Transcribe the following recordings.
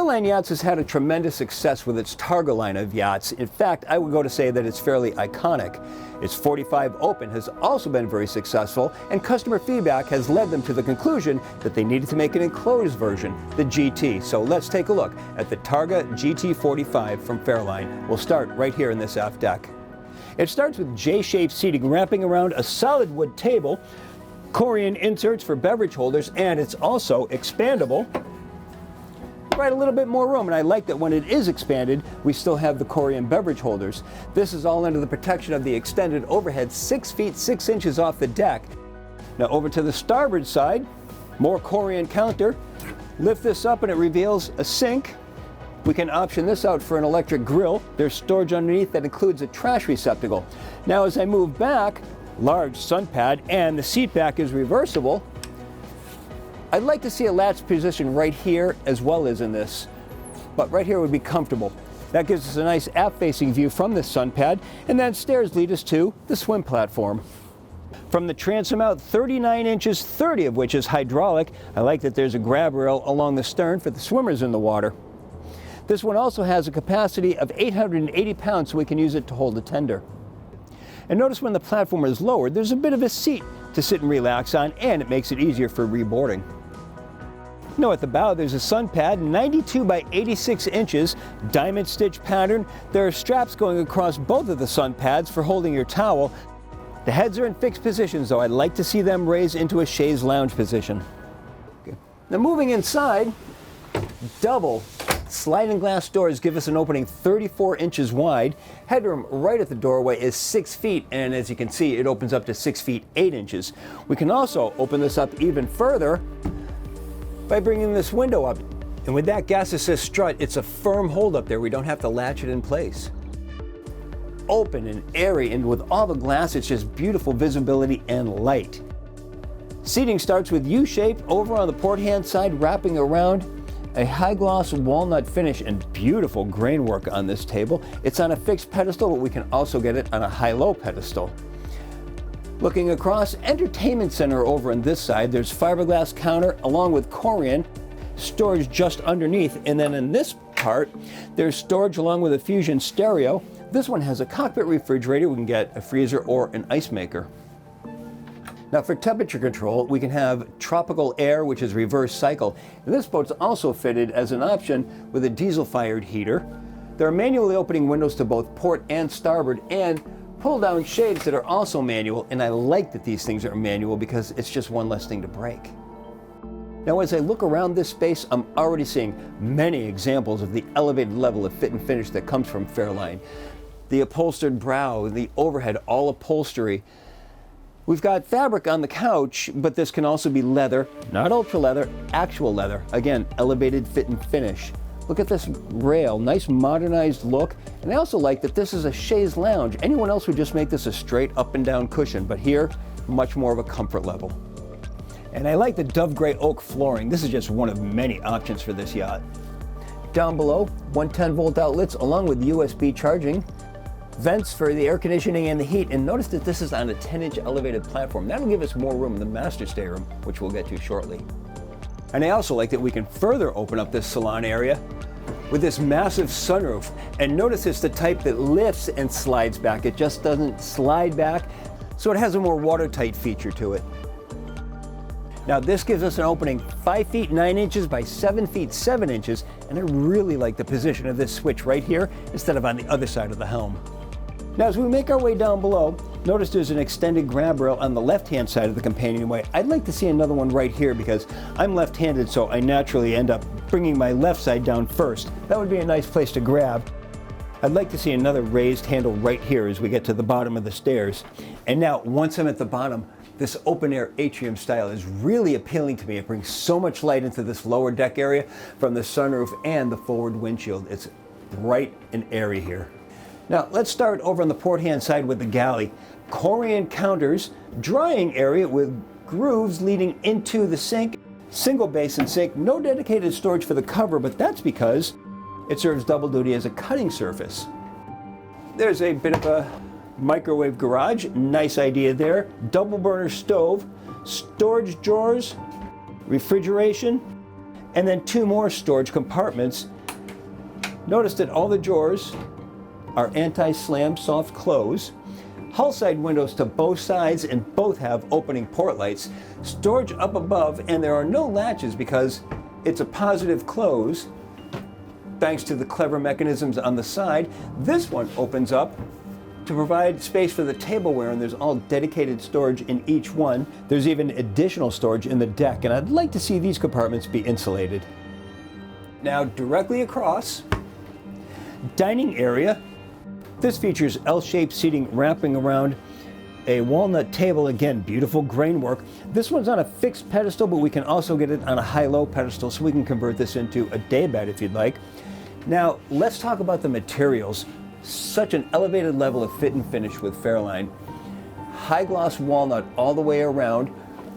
Fairline Yachts has had a tremendous success with its Targa line of yachts. In fact, I would go to say that it's fairly iconic. Its 45 Open has also been very successful, and customer feedback has led them to the conclusion that they needed to make an enclosed version, the GT. So let's take a look at the Targa GT45 from Fairline. We'll start right here in this aft deck. It starts with J-shaped seating wrapping around a solid wood table, Corian inserts for beverage holders, and it's also expandable. Provide a little bit more room, and I like that when it is expanded, we still have the Corian beverage holders. This is all under the protection of the extended overhead 6 feet 6 inches off the deck. Now over to the starboard side, more Corian counter. Lift this up and it reveals a sink. We can option this out for an electric grill. There's storage underneath that includes a trash receptacle. Now as I move back, large sun pad, and the seat back is reversible. I'd like to see a latch position right here as well as in this, but right here would be comfortable. That gives us a nice aft-facing view from this sun pad, and then stairs lead us to the swim platform. From the transom out, 39 inches, 30 of which is hydraulic. I like that there's a grab rail along the stern for the swimmers in the water. This one also has a capacity of 880 pounds, so we can use it to hold a tender. And notice when the platform is lowered, there's a bit of a seat to sit and relax on, and it makes it easier for reboarding. Now at the bow, there's a sun pad, 92 by 86 inches, diamond stitch pattern. There are straps going across both of the sun pads for holding your towel. The heads are in fixed positions, though I'd like to see them raise into a chaise lounge position. Okay. Now moving inside, double sliding glass doors give us an opening 34 inches wide. Headroom right at the doorway is 6 feet, and as you can see, it opens up to 6 feet 8 inches. We can also open this up even further by bringing this window up. And with that gas assist strut, it's a firm hold up there. We don't have to latch it in place. Open and airy, and with all the glass, it's just beautiful visibility and light. Seating starts with U-shape over on the port hand side, wrapping around a high gloss walnut finish and beautiful grain work on this table. It's on a fixed pedestal, but we can also get it on a high-low pedestal. Looking across, entertainment center over on this side. There's fiberglass counter along with Corian, storage just underneath, and then in this part, there's storage along with a Fusion stereo. This one has a cockpit refrigerator. We can get a freezer or an ice maker. Now for temperature control, we can have tropical air, which is reverse cycle. And this boat's also fitted as an option with a diesel-fired heater. There are manually opening windows to both port and starboard, and pull-down shades that are also manual, and I like that these things are manual because it's just one less thing to break. Now as I look around this space, I'm already seeing many examples of the elevated level of fit and finish that comes from Fairline. The upholstered brow, the overhead, all upholstery. We've got fabric on the couch, but this can also be leather, not ultra leather, actual leather. Again, elevated fit and finish. Look at this rail, nice modernized look. And I also like that this is a chaise lounge. Anyone else would just make this a straight up and down cushion, but here, much more of a comfort level. And I like the dove gray oak flooring. This is just one of many options for this yacht. Down below, 110 volt outlets along with USB charging, vents for the air conditioning and the heat, and notice that this is on a 10-inch elevated platform. That'll give us more room in the master stateroom, which we'll get to shortly. And I also like that we can further open up this salon area with this massive sunroof. And notice it's the type that lifts and slides back. It just doesn't slide back, so it has a more watertight feature to it. Now this gives us an opening 5 feet 9 inches by 7 feet 7 inches, and I really like the position of this switch right here instead of on the other side of the helm. Now as we make our way down below, notice there's an extended grab rail on the left-hand side of the companionway. I'd like to see another one right here because I'm left-handed, so I naturally end up bringing my left side down first. That would be a nice place to grab. I'd like to see another raised handle right here as we get to the bottom of the stairs. And now, once I'm at the bottom, this open-air atrium style is really appealing to me. It brings so much light into this lower deck area from the sunroof and the forward windshield. It's bright and airy here. Now let's start over on the port hand side with the galley. Corian counters, drying area with grooves leading into the sink, single basin sink, no dedicated storage for the cover, but that's because it serves double duty as a cutting surface. There's a bit of a microwave garage, nice idea there. Double burner stove, storage drawers, refrigeration, and then 2 more storage compartments Notice that all the drawers are anti-slam soft close. Hull side windows to both sides, and both have opening port lights. Storage up above, and there are no latches because it's a positive close. Thanks to the clever mechanisms on the side, this one opens up to provide space for the tableware, and there's all dedicated storage in each one. There's even additional storage in the deck, and I'd like to see these compartments be insulated. Now, directly across, dining area. This features L-shaped seating wrapping around a walnut table. Again, beautiful grain work. This one's on a fixed pedestal, but we can also get it on a high-low pedestal, so we can convert this into a daybed if you'd like. Now, let's talk about the materials. Such an elevated level of fit and finish with Fairline. High gloss walnut all the way around.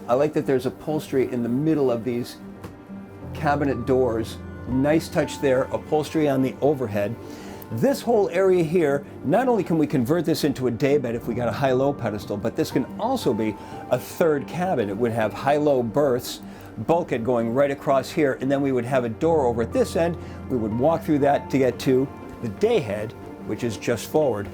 I like that there's upholstery in the middle of these cabinet doors. Nice touch there, upholstery on the overhead. This whole area here, not only can we convert this into a daybed if we got a high-low pedestal, but this can also be a third cabin. It would have high-low berths, bulkhead going right across here, and then we would have a door over at this end. We would walk through that to get to the dayhead, which is just forward.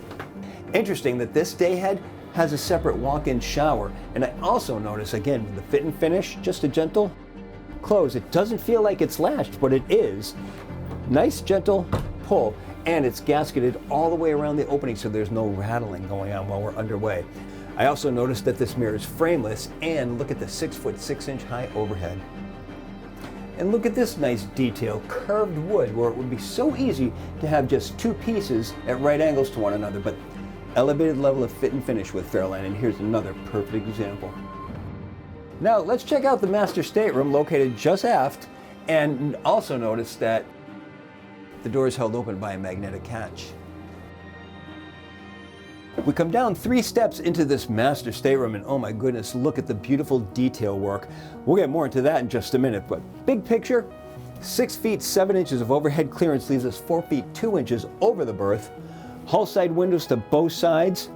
Interesting that this dayhead has a separate walk-in shower, and I also notice, again, with the fit and finish, just a gentle close. It doesn't feel like it's latched, but it is. Nice, gentle pull. And it's gasketed all the way around the opening, so there's no rattling going on while we're underway. I also noticed that this mirror is frameless, and look at the 6-foot 6-inch high overhead. And look at this nice detail, curved wood, where it would be so easy to have just two pieces at right angles to one another, but elevated level of fit and finish with Fairline, and here's another perfect example. Now let's check out the master stateroom located just aft, and also notice that the door is held open by a magnetic catch. We come down 3 steps into this master stateroom, and oh my goodness, look at the beautiful detail work. We'll get more into that in just a minute, but big picture, 6 feet 7 inches of overhead clearance leaves us 4 feet 2 inches over the berth. Hull side windows to both sides.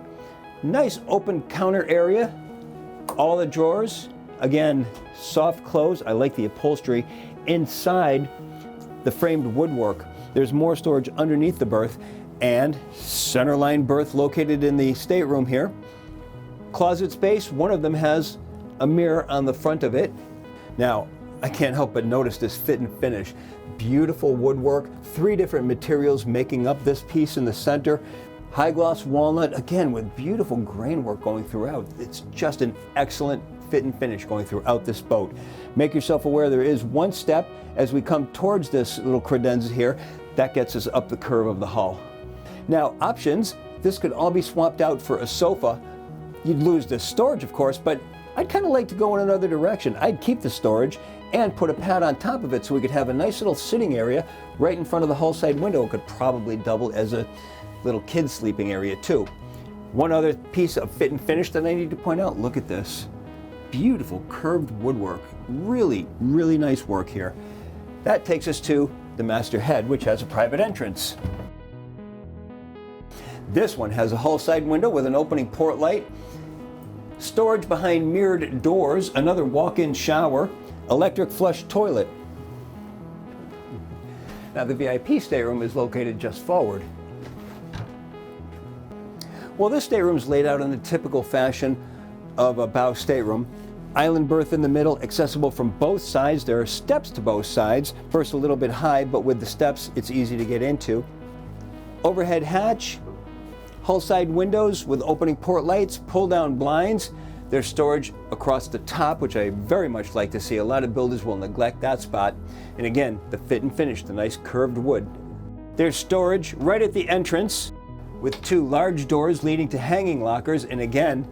Nice open counter area. All the drawers, again, soft close. I like the upholstery. Inside, the framed woodwork. There's more storage underneath the berth, and centerline berth located in the stateroom here. Closet space, one of them has a mirror on the front of it. Now, I can't help but notice this fit and finish. Beautiful woodwork, 3 different materials making up this piece in the center. High gloss walnut, again with beautiful grain work going throughout. It's just an excellent fit and finish going throughout this boat. Make yourself aware there is one step as we come towards this little credenza here. That gets us up the curve of the hull. Now, options, this could all be swapped out for a sofa. You'd lose the storage, of course, but I'd kind of like to go in another direction. I'd keep the storage and put a pad on top of it so we could have a nice little sitting area right in front of the hull side window. It could probably double as a little kid sleeping area too. One other piece of fit and finish that I need to point out, look at this. Beautiful curved woodwork. Really, really nice work here. That takes us to the master head, which has a private entrance. This one has a hull side window with an opening port light, storage behind mirrored doors, another walk-in shower, electric flush toilet. Now the VIP stateroom is located just forward. Well, this stateroom is laid out in the typical fashion of a bow stateroom. Island berth in the middle, accessible from both sides. There are steps to both sides. First a little bit high, but with the steps it's easy to get into. Overhead hatch, hull side windows with opening port lights, pull down blinds. There's storage across the top, which I very much like to see. A lot of builders will neglect that spot. And again, the fit and finish, the nice curved wood. There's storage right at the entrance with 2 large doors leading to hanging lockers, and again,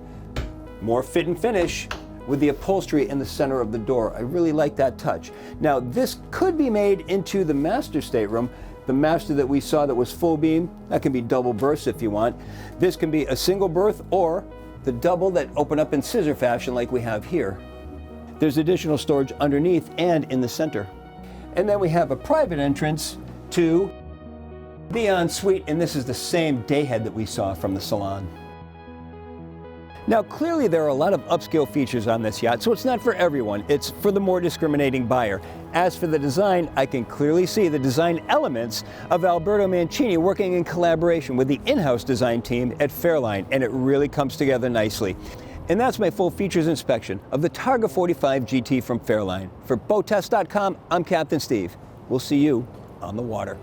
more fit and finish with the upholstery in the center of the door. I really like that touch. Now, this could be made into the master stateroom. The master that we saw that was full beam, that can be double berths if you want. This can be a single berth or the double that open up in scissor fashion like we have here. There's additional storage underneath and in the center. And then we have a private entrance to the ensuite, and this is the same dayhead that we saw from the salon. Now, clearly there are a lot of upscale features on this yacht, so it's not for everyone. It's for the more discriminating buyer. As for the design, I can clearly see the design elements of Alberto Mancini working in collaboration with the in-house design team at Fairline, and it really comes together nicely. And that's my full features inspection of the Targa 45 GT from Fairline. For BoatTEST.com, I'm Captain Steve. We'll see you on the water.